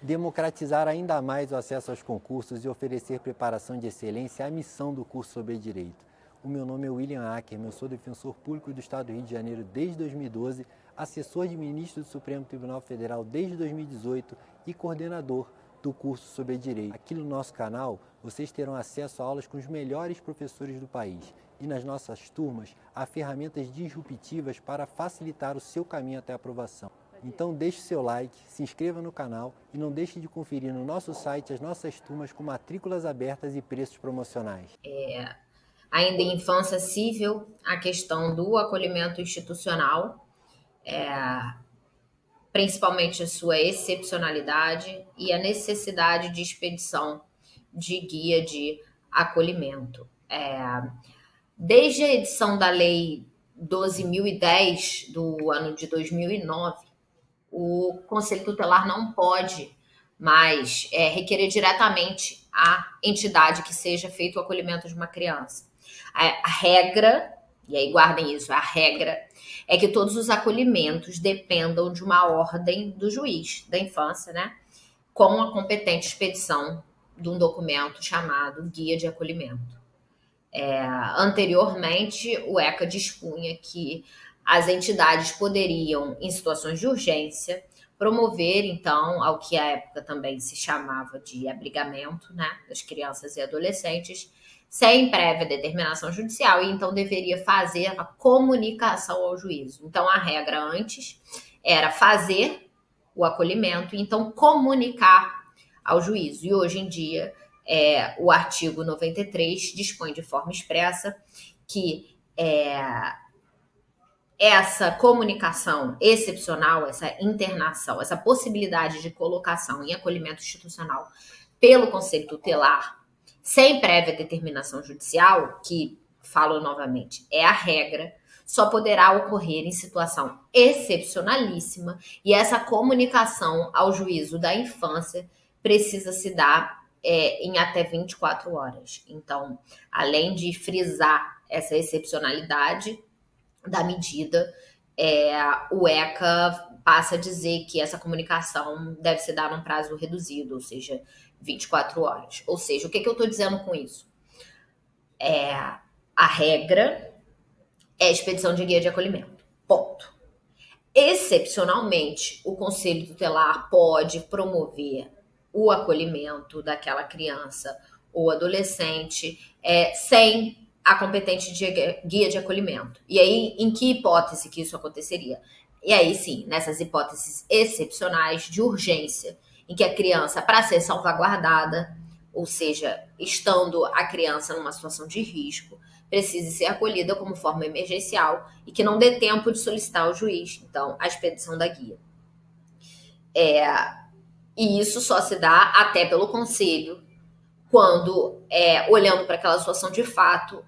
Democratizar ainda mais o acesso aos concursos e oferecer preparação de excelência é a missão do curso sobre Direito. O meu nome é William Ackerman, eu sou defensor público do Estado do Rio de Janeiro desde 2012, assessor de ministro do Supremo Tribunal Federal desde 2018 e coordenador do curso sobre Direito. Aqui no nosso canal, vocês terão acesso a aulas com os melhores professores do país e nas nossas turmas há ferramentas disruptivas para facilitar o seu caminho até a aprovação. Então deixe seu like, se inscreva no canal e não deixe de conferir no nosso site as nossas turmas com matrículas abertas e preços promocionais. Ainda em infância civil, a questão do acolhimento institucional, principalmente a sua excepcionalidade e a necessidade de expedição de guia de acolhimento. Desde a edição da Lei 12.010 do ano de 2009, o Conselho Tutelar não pode mais requerer diretamente à entidade que seja feito o acolhimento de uma criança. A regra, e aí guardem isso, a regra é que todos os acolhimentos dependam de uma ordem do juiz da infância, né? Com a competente expedição de um documento chamado Guia de Acolhimento. Anteriormente, o ECA dispunha que as entidades poderiam, em situações de urgência, promover, então, ao que à época também se chamava de abrigamento, né, das crianças e adolescentes, sem prévia determinação judicial, e então deveria fazer a comunicação ao juízo. Então, a regra antes era fazer o acolhimento e então comunicar ao juízo. E hoje em dia, o artigo 93 dispõe de forma expressa que essa comunicação excepcional, essa internação, essa possibilidade de colocação em acolhimento institucional pelo Conselho Tutelar, sem prévia determinação judicial, que, falo novamente, é a regra, só poderá ocorrer em situação excepcionalíssima, e essa comunicação ao juízo da infância precisa se dar em até 24 horas. Então, além de frisar essa excepcionalidade da medida, o ECA passa a dizer que essa comunicação deve se dar num prazo reduzido, ou seja, 24 horas. Ou seja, o que eu estou dizendo com isso? A regra é a expedição de guia de acolhimento. Ponto. Excepcionalmente, o Conselho Tutelar pode promover o acolhimento daquela criança ou adolescente sem a competente guia de acolhimento. E aí, em que hipótese que isso aconteceria? E aí, sim, nessas hipóteses excepcionais de urgência, em que a criança, para ser salvaguardada, ou seja, estando a criança numa situação de risco, precise ser acolhida como forma emergencial e que não dê tempo de solicitar ao juiz, então, a expedição da guia. E isso só se dá até pelo conselho, quando, olhando para aquela situação de fato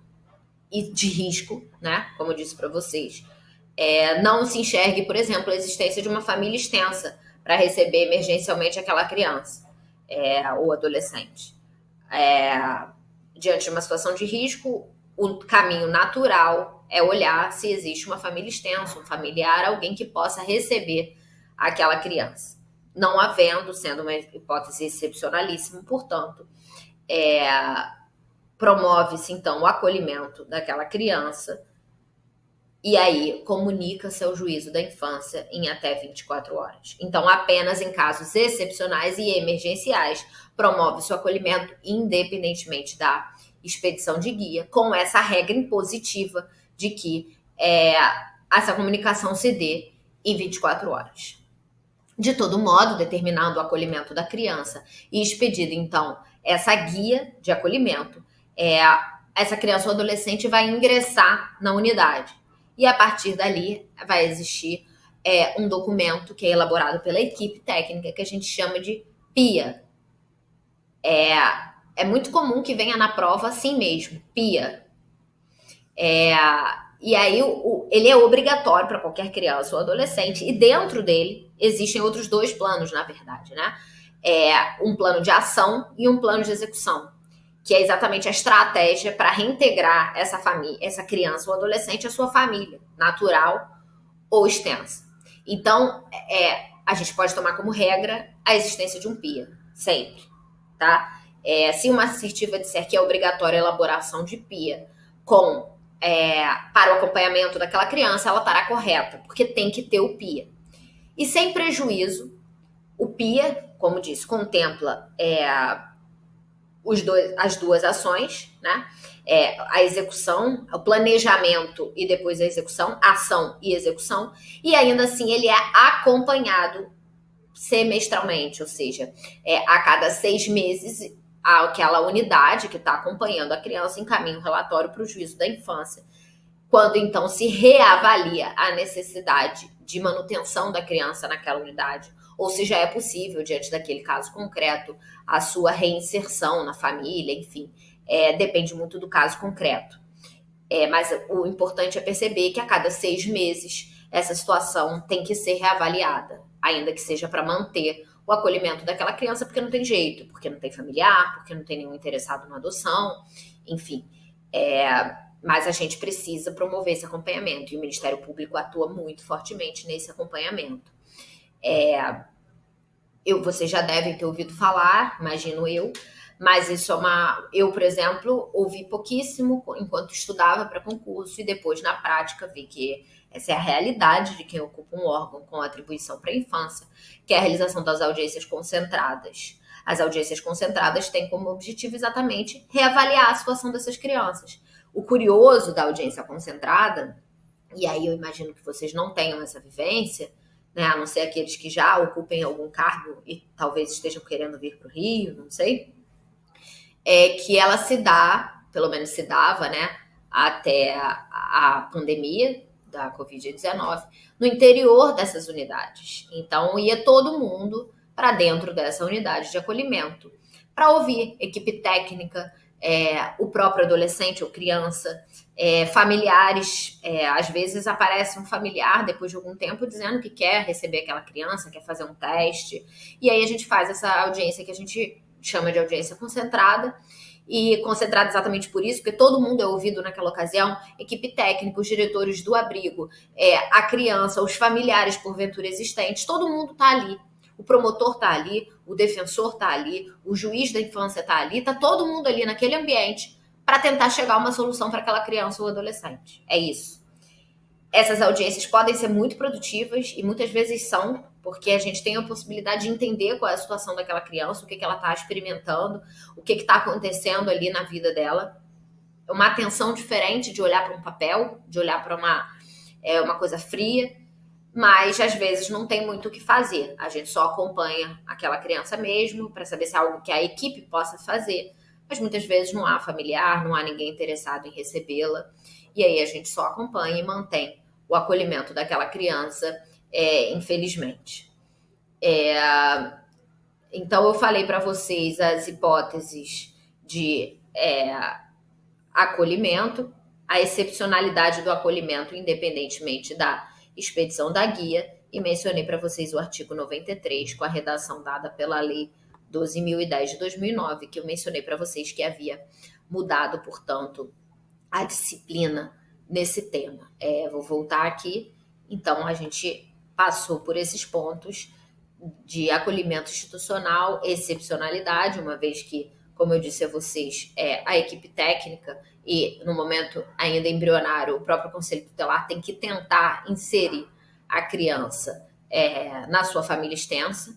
e de risco, né, como eu disse para vocês, não se enxergue, por exemplo, a existência de uma família extensa para receber emergencialmente aquela criança ou adolescente. Diante de uma situação de risco, o caminho natural é olhar se existe uma família extensa, um familiar, alguém que possa receber aquela criança. Não havendo, sendo uma hipótese excepcionalíssima, portanto, promove-se, então, o acolhimento daquela criança e aí comunica-se ao juízo da infância em até 24 horas. Então, apenas em casos excepcionais e emergenciais, promove-se o acolhimento independentemente da expedição de guia, com essa regra impositiva de que essa comunicação se dê em 24 horas. De todo modo, determinando o acolhimento da criança e expedido, então, essa guia de acolhimento, essa criança ou adolescente vai ingressar na unidade. E a partir dali vai existir um documento que é elaborado pela equipe técnica, que a gente chama de PIA. É muito comum que venha na prova assim mesmo, PIA. E aí ele é obrigatório para qualquer criança ou adolescente, e dentro dele existem outros dois planos, na verdade, né? Um plano de ação e um plano de execução, que é exatamente a estratégia para reintegrar essa família, essa criança ou adolescente à sua família, natural ou extensa. Então, a gente pode tomar como regra a existência de um PIA, sempre, tá? Se uma assertiva disser que é obrigatória a elaboração de PIA para o acompanhamento daquela criança, ela estará correta, porque tem que ter o PIA. E sem prejuízo, o PIA, como disse, contempla as duas ações, né? A execução, o planejamento e depois a execução, ação e execução, e ainda assim ele é acompanhado semestralmente, ou seja, a cada 6 meses, aquela unidade que está acompanhando a criança encaminha um relatório para o juízo da infância, quando então se reavalia a necessidade de manutenção da criança naquela unidade, ou se já é possível, diante daquele caso concreto, a sua reinserção na família, enfim, depende muito do caso concreto. Mas o importante é perceber que a cada 6 meses essa situação tem que ser reavaliada, ainda que seja para manter o acolhimento daquela criança, porque não tem jeito, porque não tem familiar, porque não tem nenhum interessado na adoção, enfim. Mas a gente precisa promover esse acompanhamento, e o Ministério Público atua muito fortemente nesse acompanhamento. Vocês já devem ter ouvido falar, imagino eu, mas isso eu, por exemplo, ouvi pouquíssimo enquanto estudava para concurso, e depois, na prática, vi que essa é a realidade de quem ocupa um órgão com atribuição para a infância, que é a realização das audiências concentradas. As audiências concentradas têm como objetivo exatamente reavaliar a situação dessas crianças. O curioso da audiência concentrada, e aí eu imagino que vocês não tenham essa vivência, né, a não ser aqueles que já ocupem algum cargo e talvez estejam querendo vir para o Rio, não sei, é que ela se dá, pelo menos se dava, né, até a pandemia da Covid-19, no interior dessas unidades. Então, ia todo mundo para dentro dessa unidade de acolhimento para ouvir equipe técnica, o próprio adolescente ou criança, familiares. Às vezes aparece um familiar depois de algum tempo dizendo que quer receber aquela criança, quer fazer um teste, e aí a gente faz essa audiência que a gente chama de audiência concentrada, e concentrada exatamente por isso, porque todo mundo é ouvido naquela ocasião, equipe técnica, os diretores do abrigo, a criança, os familiares porventura existentes, todo mundo está ali. O promotor está ali, o defensor está ali, o juiz da infância está ali, está todo mundo ali naquele ambiente para tentar chegar a uma solução para aquela criança ou adolescente. É isso. Essas audiências podem ser muito produtivas e muitas vezes são, porque a gente tem a possibilidade de entender qual é a situação daquela criança, o que ela está experimentando, o que está acontecendo ali na vida dela. É uma atenção diferente de olhar para um papel, de olhar para uma coisa fria, mas às vezes não tem muito o que fazer. A gente só acompanha aquela criança mesmo para saber se é algo que a equipe possa fazer, mas muitas vezes não há familiar, não há ninguém interessado em recebê-la, e aí a gente só acompanha e mantém o acolhimento daquela criança, infelizmente. Então eu falei para vocês as hipóteses de acolhimento, a excepcionalidade do acolhimento independentemente da expedição da guia, e mencionei para vocês o artigo 93, com a redação dada pela Lei 12.010 de 2009, que eu mencionei para vocês que havia mudado, portanto, a disciplina nesse tema. Vou voltar aqui. Então, a gente passou por esses pontos de acolhimento institucional, excepcionalidade, uma vez que, como eu disse a vocês, a equipe técnica e, no momento ainda embrionário, o próprio Conselho Tutelar tem que tentar inserir a criança na sua família extensa,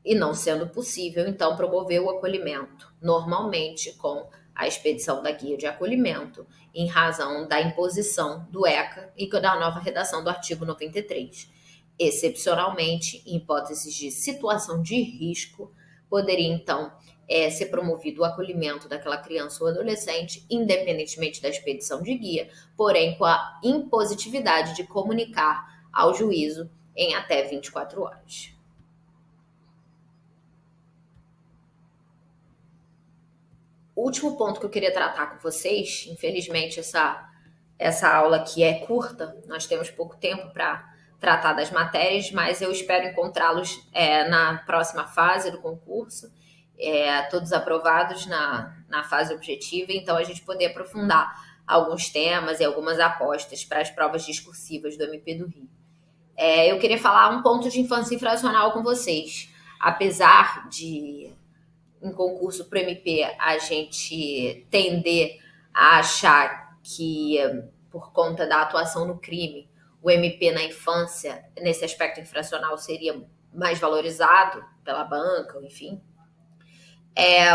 e não sendo possível, então, promover o acolhimento, normalmente com a expedição da guia de acolhimento, em razão da imposição do ECA e da nova redação do artigo 93. Excepcionalmente, em hipóteses de situação de risco, poderia, então, ser promovido o acolhimento daquela criança ou adolescente, independentemente da expedição de guia, porém com a impositividade de comunicar ao juízo em até 24 horas. O último ponto que eu queria tratar com vocês, infelizmente essa aula aqui é curta, nós temos pouco tempo para tratar das matérias, mas eu espero encontrá-los na próxima fase do concurso, todos aprovados na fase objetiva, então a gente poder aprofundar alguns temas e algumas apostas para as provas discursivas do MP do Rio. Eu queria falar um ponto de infância infracional com vocês. Apesar de, em concurso para o MP, a gente tender a achar que, por conta da atuação no crime, o MP na infância, nesse aspecto infracional, seria mais valorizado pela banca, enfim.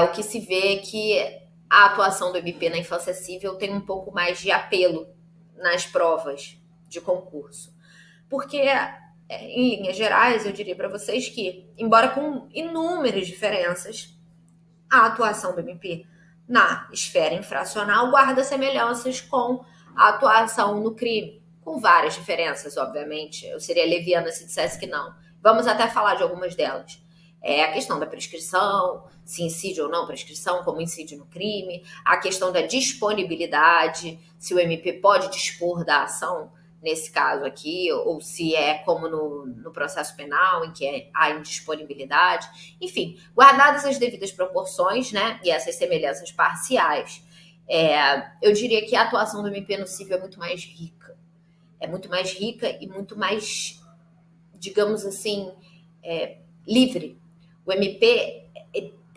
O que se vê é que a atuação do MP na infância civil tem um pouco mais de apelo nas provas de concurso. Porque, em linhas gerais, eu diria para vocês que, embora com inúmeras diferenças, a atuação do MP na esfera infracional guarda semelhanças com a atuação no crime, com várias diferenças, obviamente. Eu seria leviana se dissesse que não. Vamos até falar de algumas delas. A questão da prescrição, se incide ou não prescrição, como incide no crime, a questão da disponibilidade, se o MP pode dispor da ação, nesse caso aqui, ou se é como no processo penal, em que há indisponibilidade. Enfim, guardadas as devidas proporções, né, e essas semelhanças parciais, eu diria que a atuação do MP no civil é muito mais rica. É muito mais rica e muito mais, digamos assim, livre. O MP,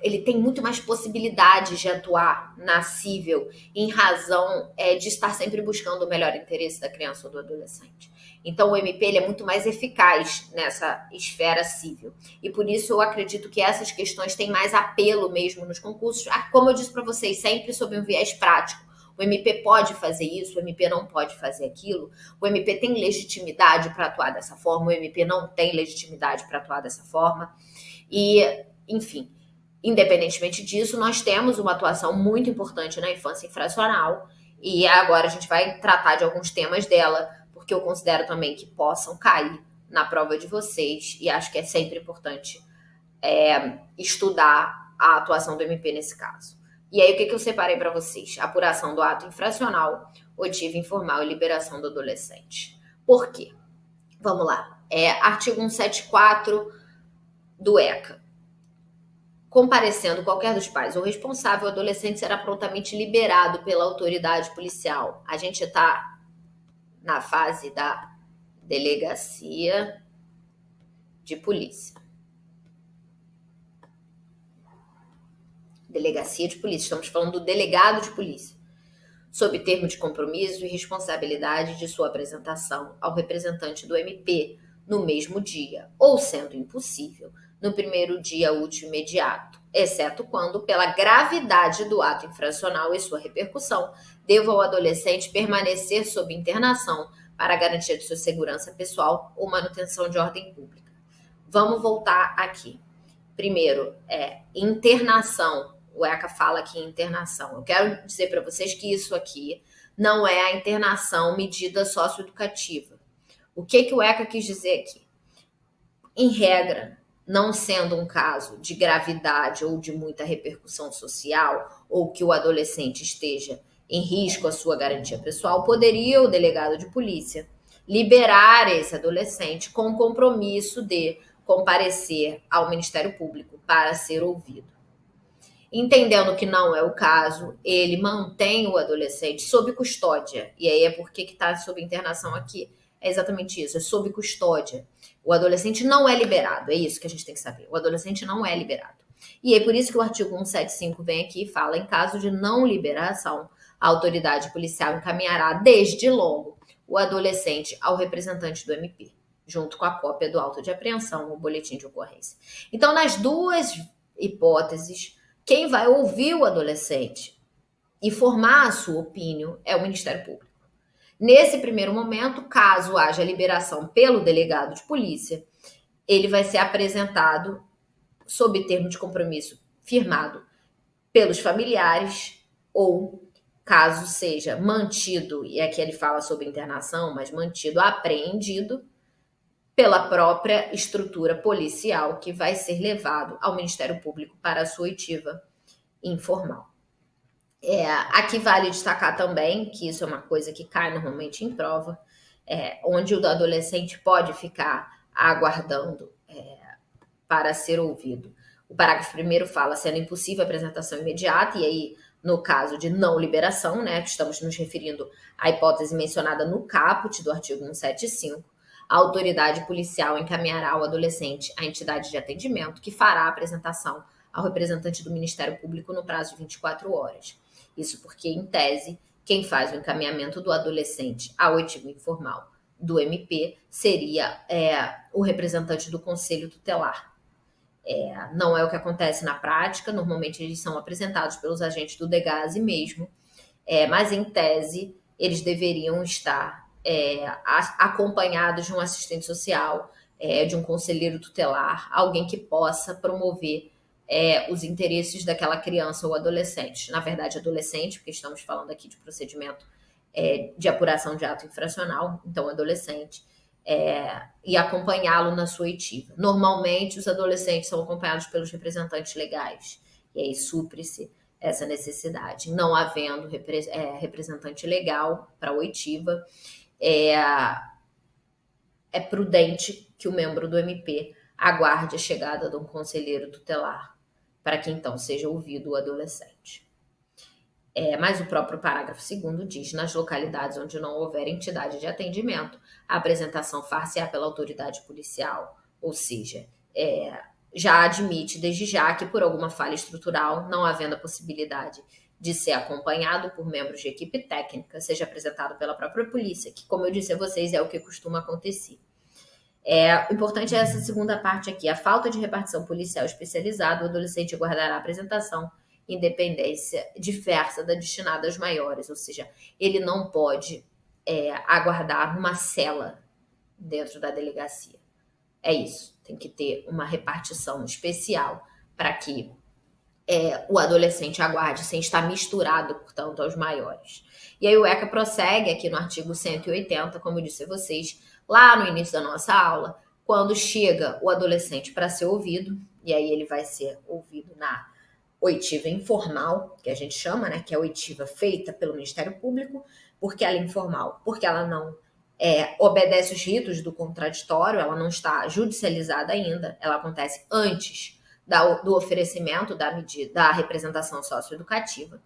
ele tem muito mais possibilidades de atuar na cível em razão de estar sempre buscando o melhor interesse da criança ou do adolescente. Então, o MP ele é muito mais eficaz nessa esfera cível. E por isso eu acredito que essas questões têm mais apelo mesmo nos concursos. Como eu disse para vocês, sempre sob um viés prático. O MP pode fazer isso, o MP não pode fazer aquilo. O MP tem legitimidade para atuar dessa forma, o MP não tem legitimidade para atuar dessa forma. E, enfim, independentemente disso, nós temos uma atuação muito importante na infância infracional e agora a gente vai tratar de alguns temas dela, porque eu considero também que possam cair na prova de vocês e acho que é sempre importante estudar a atuação do MP nesse caso. E aí, o que eu separei para vocês? Apuração do ato infracional, oitiva informal e liberação do adolescente. Por quê? Vamos lá. Artigo 174 do ECA. Comparecendo qualquer dos pais ou responsável, o adolescente será prontamente liberado pela autoridade policial. A gente está na fase da delegacia de polícia. Delegacia de polícia, estamos falando do delegado de polícia, sob termo de compromisso e responsabilidade de sua apresentação ao representante do MP no mesmo dia, ou sendo impossível, no primeiro dia útil imediato, exceto quando, pela gravidade do ato infracional e sua repercussão, deva o adolescente permanecer sob internação para a garantia de sua segurança pessoal ou manutenção de ordem pública. Vamos voltar aqui. Primeiro, internação. O ECA fala aqui em internação. Eu quero dizer para vocês que isso aqui não é a internação medida socioeducativa. O que o ECA quis dizer aqui? Em regra, não sendo um caso de gravidade ou de muita repercussão social, ou que o adolescente esteja em risco à sua garantia pessoal, poderia o delegado de polícia liberar esse adolescente com o compromisso de comparecer ao Ministério Público para ser ouvido. Entendendo que não é o caso, ele mantém o adolescente sob custódia. E aí porque está sob internação aqui. É exatamente isso, é sob custódia. O adolescente não é liberado, é isso que a gente tem que saber. O adolescente não é liberado. E é por isso que o artigo 175 vem aqui e fala, em caso de não liberação, a autoridade policial encaminhará desde logo o adolescente ao representante do MP, junto com a cópia do auto de apreensão ou boletim de ocorrência. Então, nas duas hipóteses, quem vai ouvir o adolescente e formar a sua opinião é o Ministério Público. Nesse primeiro momento, caso haja liberação pelo delegado de polícia, ele vai ser apresentado sob termo de compromisso firmado pelos familiares ou, caso seja mantido, e aqui ele fala sobre internação, mas mantido apreendido, pela própria estrutura policial que vai ser levado ao Ministério Público para a sua oitiva informal. Aqui vale destacar também que isso é uma coisa que cai normalmente em prova, onde o adolescente pode ficar aguardando para ser ouvido. O parágrafo 1º fala sendo impossível a apresentação imediata, e aí, no caso de não liberação, né, estamos nos referindo à hipótese mencionada no caput do artigo 175, a autoridade policial encaminhará o adolescente à entidade de atendimento, que fará a apresentação ao representante do Ministério Público no prazo de 24 horas. Isso porque, em tese, quem faz o encaminhamento do adolescente à oitiva informal do MP seria o representante do Conselho Tutelar. Não é o que acontece na prática, normalmente eles são apresentados pelos agentes do DEGASE mesmo, mas em tese eles deveriam estar acompanhados de um assistente social, de um conselheiro tutelar, alguém que possa promover os interesses daquela criança ou adolescente. Na verdade, adolescente, porque estamos falando aqui de procedimento de apuração de ato infracional, então adolescente, e acompanhá-lo na sua oitiva. Normalmente, os adolescentes são acompanhados pelos representantes legais, e aí supre-se essa necessidade. Não havendo representante legal para a oitiva, é prudente que o membro do MP aguarde a chegada de um conselheiro tutelar, para que então seja ouvido o adolescente. Mas o próprio parágrafo 2º diz: nas localidades onde não houver entidade de atendimento, a apresentação far-se-á pela autoridade policial, ou seja, já admite desde já que por alguma falha estrutural, não havendo a possibilidade de ser acompanhado por membros de equipe técnica, seja apresentado pela própria polícia, que, como eu disse a vocês, é o que costuma acontecer. O importante é essa segunda parte aqui: a falta de repartição policial especializada, o adolescente guardará a apresentação independência diversa da destinada aos maiores, ou seja, ele não pode aguardar numa cela dentro da delegacia. É isso, tem que ter uma repartição especial para que o adolescente aguarde sem estar misturado, portanto, aos maiores. E aí o ECA prossegue aqui no artigo 180, como eu disse a vocês, lá no início da nossa aula, quando chega o adolescente para ser ouvido, e aí ele vai ser ouvido na oitiva informal, que a gente chama, né, que é a oitiva feita pelo Ministério Público. Porque ela é informal? Porque ela não obedece os ritos do contraditório, ela não está judicializada ainda, ela acontece antes do oferecimento da representação socioeducativa.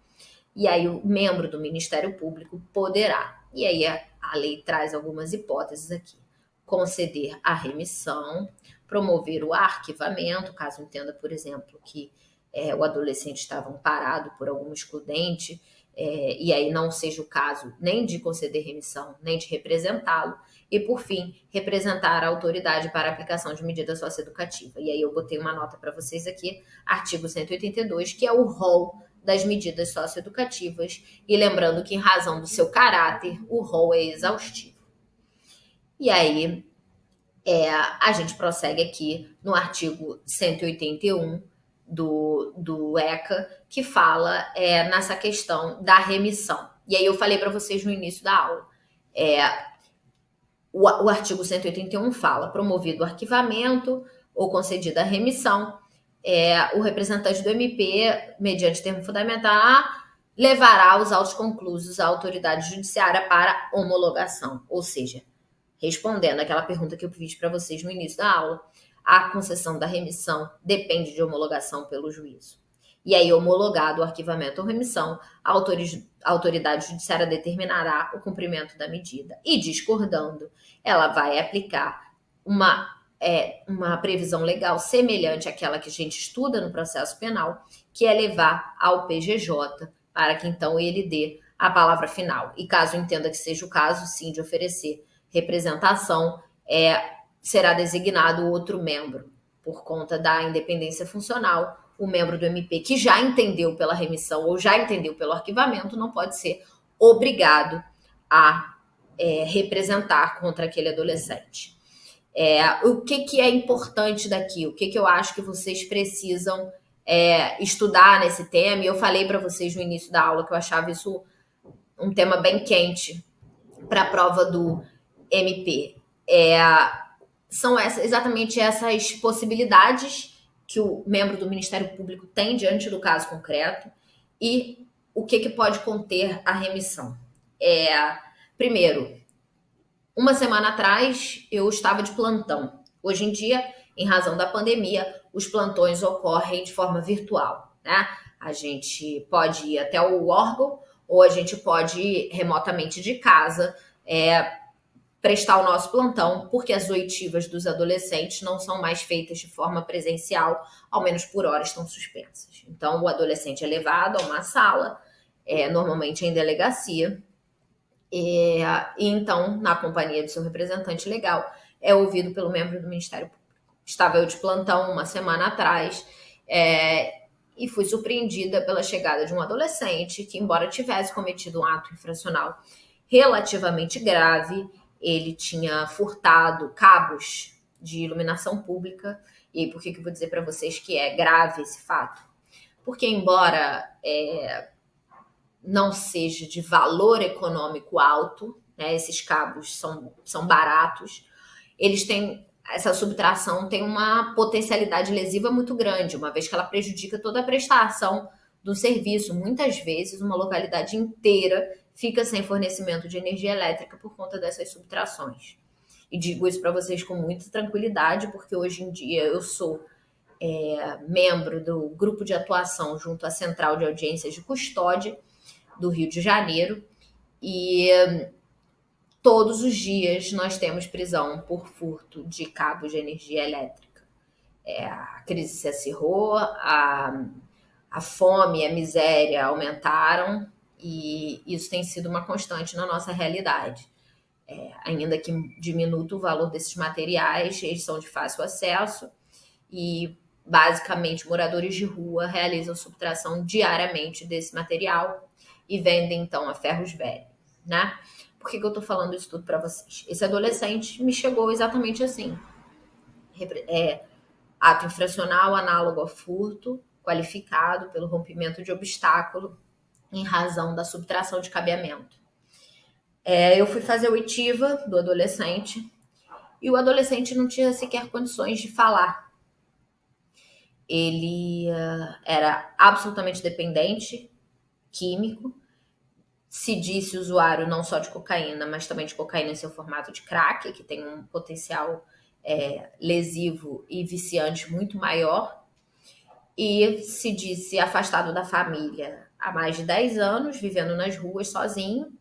E aí o membro do Ministério Público poderá, e aí a lei traz algumas hipóteses aqui: conceder a remissão, promover o arquivamento, caso entenda, por exemplo, que o adolescente estava amparado por algum excludente, e aí não seja o caso nem de conceder remissão, nem de representá-lo, e, por fim, representar a autoridade para a aplicação de medida socioeducativa. E aí eu botei uma nota para vocês aqui, artigo 182, que é o rol das medidas socioeducativas, e lembrando que, em razão do seu caráter, o rol é exaustivo. E aí a gente prossegue aqui no artigo 181, do ECA, que fala nessa questão da remissão. E aí eu falei para vocês no início da aula. O artigo 181 fala: promovido o arquivamento ou concedida a remissão, o representante do MP, mediante termo fundamental, levará os autos conclusos à autoridade judiciária para homologação. Ou seja, respondendo àquela pergunta que eu fiz para vocês no início da aula, a concessão da remissão depende de homologação pelo juízo. E aí, homologado o arquivamento ou remissão, a autoridade judiciária determinará o cumprimento da medida. E, discordando, ela vai aplicar uma previsão legal semelhante àquela que a gente estuda no processo penal, que é levar ao PGJ para que, então, ele dê a palavra final. E caso entenda que seja o caso, sim, de oferecer representação, será designado outro membro, por conta da independência funcional. O membro do MP que já entendeu pela remissão ou já entendeu pelo arquivamento não pode ser obrigado a representar contra aquele adolescente. O que é importante daqui? O que eu acho que vocês precisam estudar nesse tema? E eu falei para vocês no início da aula que eu achava isso um tema bem quente para a prova do MP. São exatamente essas possibilidades que o membro do Ministério Público tem diante do caso concreto e o que pode conter a remissão. Primeiro, uma semana atrás eu estava de plantão. Hoje em dia, em razão da pandemia, os plantões ocorrem de forma virtual, né? A gente pode ir até o órgão ou a gente pode ir remotamente de casa, prestar o nosso plantão, porque as oitivas dos adolescentes não são mais feitas de forma presencial, ao menos por hora estão suspensas. Então, o adolescente é levado a uma sala, normalmente em delegacia, e então, na companhia de seu representante legal, é ouvido pelo membro do Ministério Público. Estava eu de plantão uma semana atrás, e fui surpreendida pela chegada de um adolescente que, embora tivesse cometido um ato infracional relativamente grave, ele tinha furtado cabos de iluminação pública. E por que eu vou dizer para vocês que é grave esse fato? Porque, embora não seja de valor econômico alto, né, esses cabos são baratos, eles têm... Essa subtração tem uma potencialidade lesiva muito grande, uma vez que ela prejudica toda a prestação do serviço. Muitas vezes, uma localidade inteira fica sem fornecimento de energia elétrica por conta dessas subtrações. E digo isso para vocês com muita tranquilidade, porque hoje em dia eu sou membro do grupo de atuação junto à Central de Audiências de Custódia do Rio de Janeiro, e todos os dias nós temos prisão por furto de cabos de energia elétrica. A crise se acirrou, a fome e a miséria aumentaram, e isso tem sido uma constante na nossa realidade. Ainda que diminuto o valor desses materiais, eles são de fácil acesso e, basicamente, moradores de rua realizam subtração diariamente desse material e vendem, então, a ferros velhos, né? Por que eu tô falando isso tudo para vocês? Esse adolescente me chegou exatamente assim. Ato infracional análogo a furto, qualificado pelo rompimento de obstáculo em razão da subtração de cabeamento. Eu fui fazer a oitiva do adolescente e o adolescente não tinha sequer condições de falar. Ele era absolutamente dependente, químico, se disse usuário não só de cocaína, mas também de cocaína em seu formato de crack, que tem um potencial lesivo e viciante muito maior, e se disse afastado da família há mais de 10 anos, vivendo nas ruas sozinho,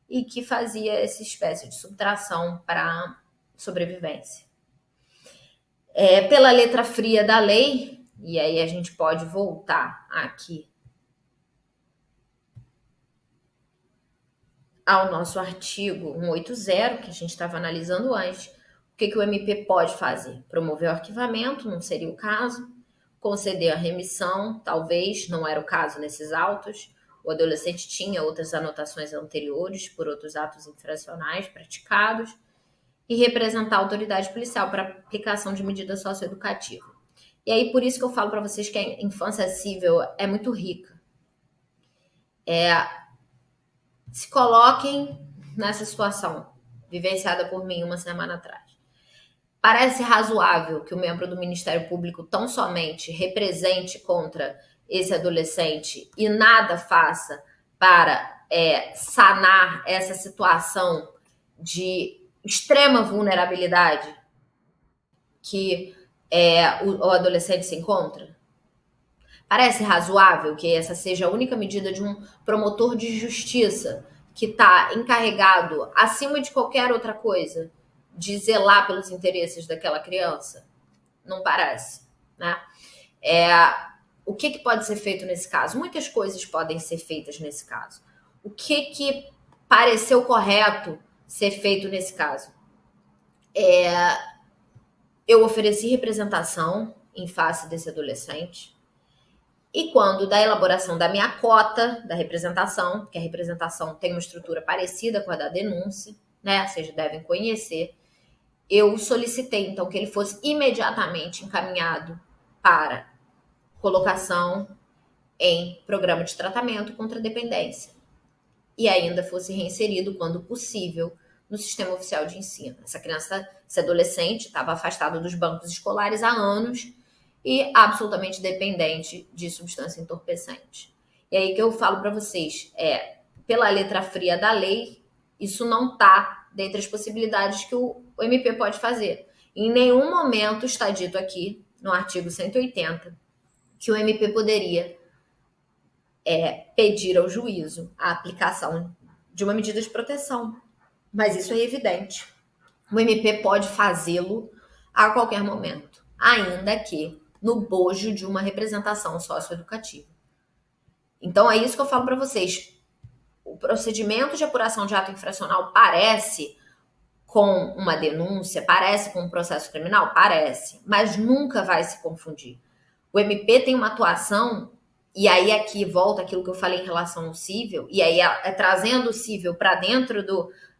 e que fazia essa espécie de subtração para sobrevivência. Pela letra fria da lei, e aí a gente pode voltar aqui ao nosso artigo 180, que a gente estava analisando antes, o que o MP pode fazer? Promover o arquivamento, não seria o caso, conceder a remissão, talvez, não era o caso nesses autos, o adolescente tinha outras anotações anteriores por outros atos infracionais praticados, e representar a autoridade policial para aplicação de medida socioeducativa. E aí, por isso que eu falo para vocês que a infância civil é muito rica. Se coloquem nessa situação, vivenciada por mim uma semana atrás. Parece razoável que o membro do Ministério Público tão somente represente contra esse adolescente e nada faça para sanar essa situação de extrema vulnerabilidade que o adolescente se encontra? Parece razoável que essa seja a única medida de um promotor de justiça que está encarregado, acima de qualquer outra coisa, de zelar pelos interesses daquela criança? Não parece, né? O que pode ser feito nesse caso? Muitas coisas podem ser feitas nesse caso. O que pareceu correto ser feito nesse caso? Eu ofereci representação em face desse adolescente, e quando da elaboração da minha cota da representação, que a representação tem uma estrutura parecida com a da denúncia, né? Vocês devem conhecer, eu solicitei, então, que ele fosse imediatamente encaminhado para colocação em programa de tratamento contra a dependência e ainda fosse reinserido, quando possível, no sistema oficial de ensino. Essa criança, esse adolescente, estava afastado dos bancos escolares há anos e absolutamente dependente de substância entorpecente. E aí que eu falo para vocês, pela letra fria da lei, isso não está dentre as possibilidades que o MP pode fazer. Em nenhum momento está dito aqui, no artigo 180, que o MP poderia pedir ao juízo a aplicação de uma medida de proteção. Mas isso é evidente. o MP pode fazê-lo a qualquer momento, ainda que no bojo de uma representação socioeducativa. Então, é isso que eu falo para vocês. O procedimento de apuração de ato infracional parece com uma denúncia, parece com um processo criminal? Parece, mas nunca vai se confundir. O MP tem uma atuação, e aí aqui volta aquilo que eu falei em relação ao cível, e aí trazendo o cível para dentro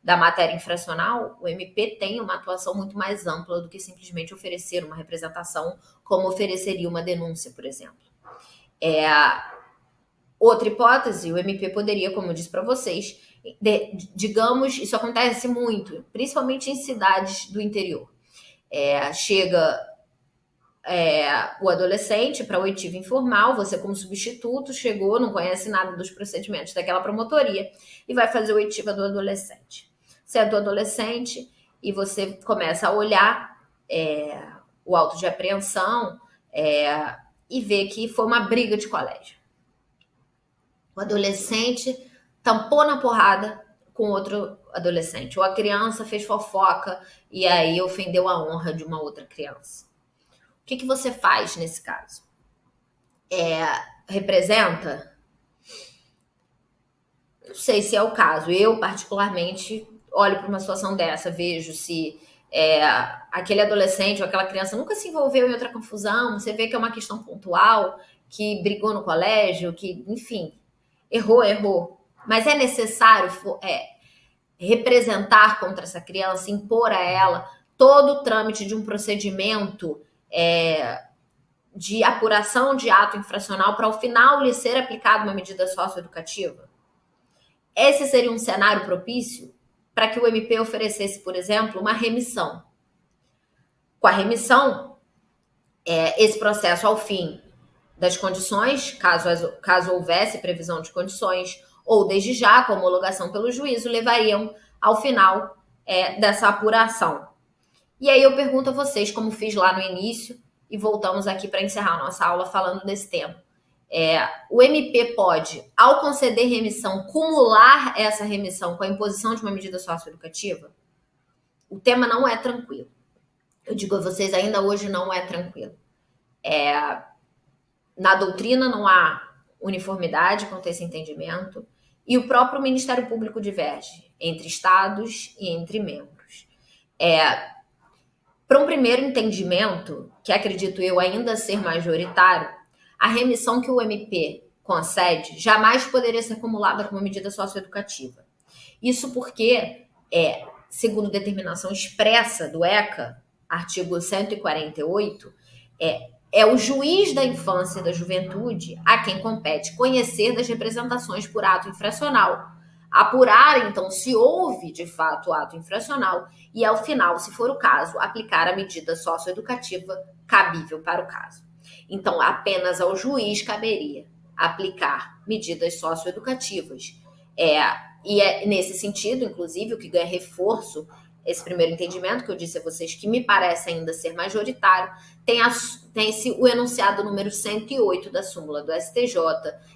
da matéria infracional, o MP tem uma atuação muito mais ampla do que simplesmente oferecer uma representação, como ofereceria uma denúncia, por exemplo. Outra hipótese, o MP poderia, como eu disse para vocês, digamos, isso acontece muito, principalmente em cidades do interior. Chega o adolescente para oitiva informal, você como substituto chegou, não conhece nada dos procedimentos daquela promotoria e vai fazer oitiva do adolescente. Você é do adolescente e você começa a olhar o auto de apreensão e vê que foi uma briga de colégio. O adolescente tampou na porrada com outro adolescente. Ou a criança fez fofoca e aí ofendeu a honra de uma outra criança. O que você faz nesse caso? Representa? Não sei se é o caso. Eu, particularmente, olho para uma situação dessa, vejo se aquele adolescente ou aquela criança nunca se envolveu em outra confusão, você vê que é uma questão pontual, que brigou no colégio, que, enfim, errou. Mas é necessário representar contra essa criança, impor a ela todo o trâmite de um procedimento de apuração de ato infracional para, ao final, lhe ser aplicada uma medida socioeducativa? Esse seria um cenário propício para que o MP oferecesse, por exemplo, uma remissão. Com a remissão, esse processo, ao fim das condições, caso houvesse previsão de condições, ou desde já, com homologação pelo juízo, levariam ao final dessa apuração. E aí eu pergunto a vocês, como fiz lá no início, e voltamos aqui para encerrar a nossa aula falando desse tema. O MP pode, ao conceder remissão, cumular essa remissão com a imposição de uma medida socioeducativa? O tema não é tranquilo. Eu digo a vocês, ainda hoje não é tranquilo. Na doutrina não há uniformidade quanto a esse entendimento, e o próprio Ministério Público diverge entre estados e entre membros. Para um primeiro entendimento, que acredito eu ainda ser majoritário, a remissão que o MP concede jamais poderia ser acumulada com uma medida socioeducativa. Isso porque, segundo determinação expressa do ECA, artigo 148, é o juiz da infância e da juventude a quem compete conhecer das representações por ato infracional, apurar, então, se houve, de fato, ato infracional e, ao final, se for o caso, aplicar a medida socioeducativa cabível para o caso. Então, apenas ao juiz caberia aplicar medidas socioeducativas. E é nesse sentido, inclusive, o que ganha reforço, esse primeiro entendimento que eu disse a vocês, que me parece ainda ser majoritário, tem-se o enunciado número 108 da súmula do STJ,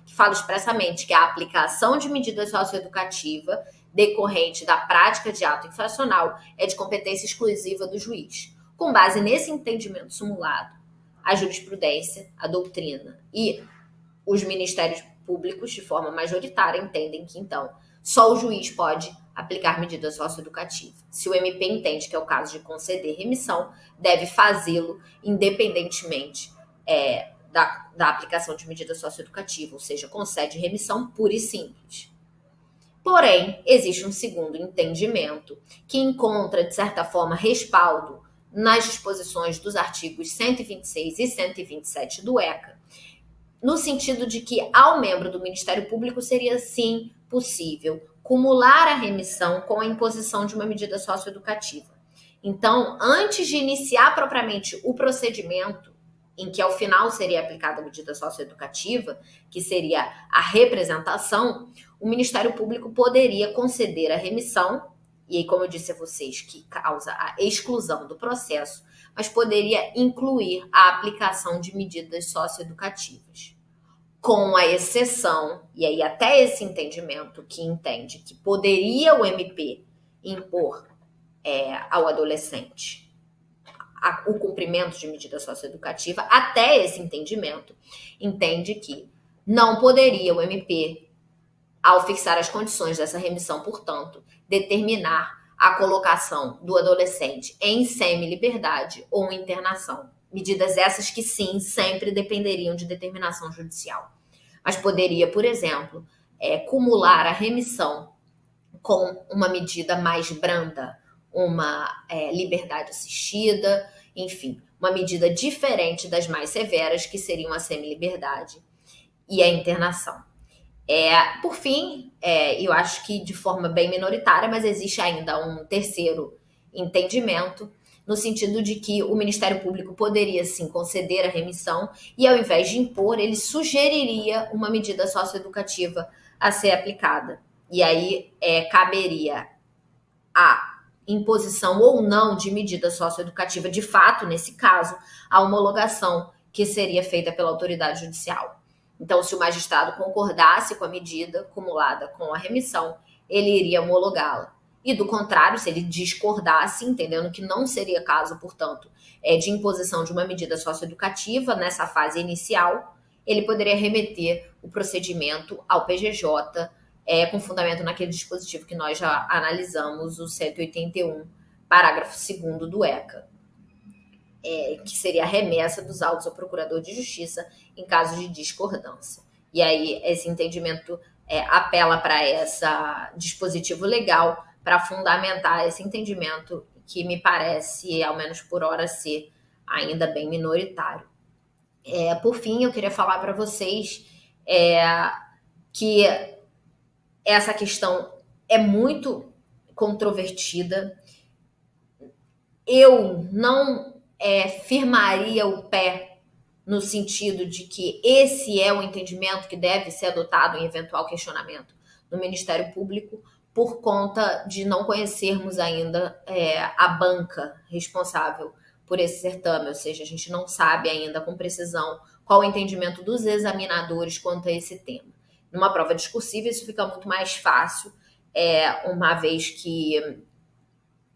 que fala expressamente que a aplicação de medida socioeducativa decorrente da prática de ato infracional é de competência exclusiva do juiz. Com base nesse entendimento sumulado, a jurisprudência, a doutrina e os ministérios públicos, de forma majoritária, entendem que, então, só o juiz pode aplicar medida socioeducativa. Se o MP entende que é o caso de conceder remissão, deve fazê-lo independentemente da aplicação de medida socioeducativa, ou seja, concede remissão pura e simples. Porém, existe um segundo entendimento que encontra, de certa forma, respaldo nas disposições dos artigos 126 e 127 do ECA, no sentido de que ao membro do Ministério Público seria, sim, possível cumular a remissão com a imposição de uma medida socioeducativa. Então, antes de iniciar propriamente o procedimento, em que ao final seria aplicada a medida socioeducativa, que seria a representação, o Ministério Público poderia conceder a remissão, e aí, como eu disse a vocês, que causa a exclusão do processo, mas poderia incluir a aplicação de medidas socioeducativas, com a exceção, e aí até esse entendimento que entende que poderia o MP impor ao adolescente o cumprimento de medida socioeducativa, até esse entendimento, entende que não poderia o MP, ao fixar as condições dessa remissão, portanto, determinar a colocação do adolescente em semi-liberdade ou internação. Medidas essas que, sim, sempre dependeriam de determinação judicial. Mas poderia, por exemplo, cumular a remissão com uma medida mais branda, uma liberdade assistida, enfim, uma medida diferente das mais severas, que seriam a semi-liberdade e a internação. Por fim, eu acho que de forma bem minoritária, mas existe ainda um terceiro entendimento, no sentido de que o Ministério Público poderia, sim, conceder a remissão e, ao invés de impor, ele sugeriria uma medida socioeducativa a ser aplicada. E aí caberia a imposição ou não de medida socioeducativa, de fato, nesse caso, a homologação que seria feita pela autoridade judicial. Então, se o magistrado concordasse com a medida cumulada com a remissão, ele iria homologá-la. E, do contrário, se ele discordasse, entendendo que não seria caso, portanto, de imposição de uma medida socioeducativa nessa fase inicial, ele poderia remeter o procedimento ao PGJ, com fundamento naquele dispositivo que nós já analisamos, o 181, parágrafo 2º do ECA, que seria a remessa dos autos ao Procurador de Justiça em caso de discordância. E aí esse entendimento apela para esse dispositivo legal para fundamentar esse entendimento que me parece, ao menos por hora, ser ainda bem minoritário. Por fim, eu queria falar para vocês que essa questão é muito controvertida. Eu não firmaria o pé no sentido de que esse é o entendimento que deve ser adotado em eventual questionamento no Ministério Público, por conta de não conhecermos ainda a banca responsável por esse certame, ou seja, a gente não sabe ainda com precisão qual o entendimento dos examinadores quanto a esse tema. Numa prova discursiva, isso fica muito mais fácil, uma vez que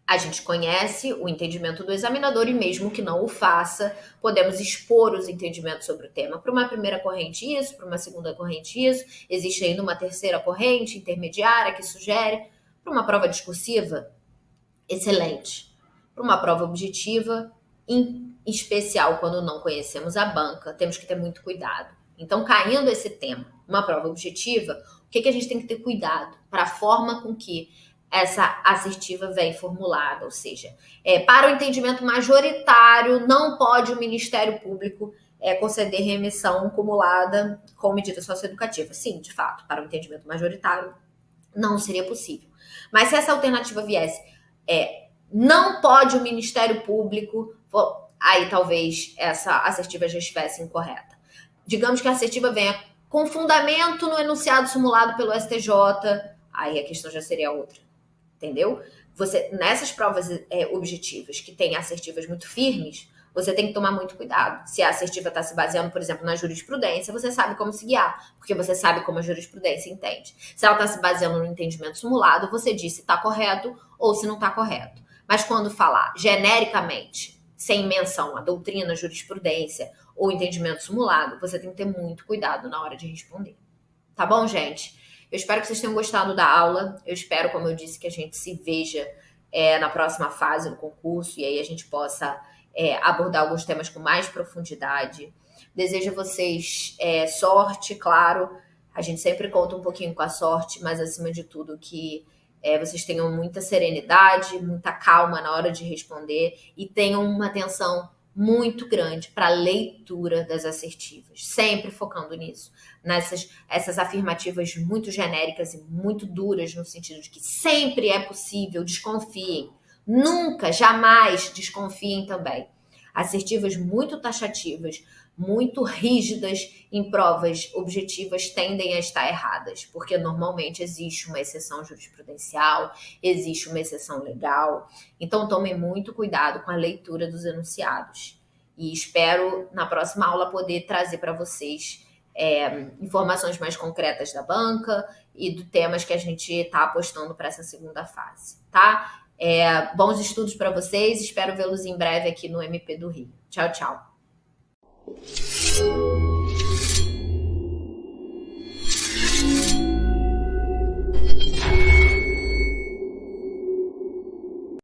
a gente conhece o entendimento do examinador e, mesmo que não o faça, podemos expor os entendimentos sobre o tema. Para uma primeira corrente, isso, para uma segunda corrente, isso. Existe ainda uma terceira corrente intermediária que sugere. Para uma prova discursiva, excelente. Para uma prova objetiva, em especial quando não conhecemos a banca, temos que ter muito cuidado. Então, caindo esse tema, uma prova objetiva, o que a gente tem que ter cuidado? Para a forma com que essa assertiva vem formulada, ou seja, para o entendimento majoritário, não pode o Ministério Público conceder remissão cumulada com medida socioeducativa. Sim, de fato, para o entendimento majoritário, não seria possível. Mas se essa alternativa viesse, não pode o Ministério Público, aí talvez essa assertiva já estivesse incorreta. Digamos que a assertiva venha com fundamento no enunciado simulado pelo STJ, aí a questão já seria outra, entendeu? Nessas provas objetivas que têm assertivas muito firmes, você tem que tomar muito cuidado. Se a assertiva está se baseando, por exemplo, na jurisprudência, você sabe como se guiar, porque você sabe como a jurisprudência entende. Se ela está se baseando no entendimento simulado, você diz se está correto ou se não está correto. Mas quando falar genericamente, sem menção à doutrina, jurisprudência ou entendimento simulado, você tem que ter muito cuidado na hora de responder. Tá bom, gente? Eu espero que vocês tenham gostado da aula. Eu espero, como eu disse, que a gente se veja na próxima fase do concurso e aí a gente possa abordar alguns temas com mais profundidade. Desejo a vocês sorte, claro. A gente sempre conta um pouquinho com a sorte, mas acima de tudo que vocês tenham muita serenidade, muita calma na hora de responder e tenham uma atenção muito grande para a leitura das assertivas, sempre focando nisso, essas afirmativas muito genéricas e muito duras, no sentido de que sempre é possível, desconfiem, nunca, jamais desconfiem também. Assertivas muito taxativas, muito rígidas em provas objetivas tendem a estar erradas, porque normalmente existe uma exceção jurisprudencial, existe uma exceção legal. Então, tomem muito cuidado com a leitura dos enunciados. E espero, na próxima aula, poder trazer para vocês informações mais concretas da banca e dos temas que a gente está apostando para essa segunda fase, tá? Bons estudos para vocês, espero vê-los em breve aqui no MP do Rio. Tchau, tchau.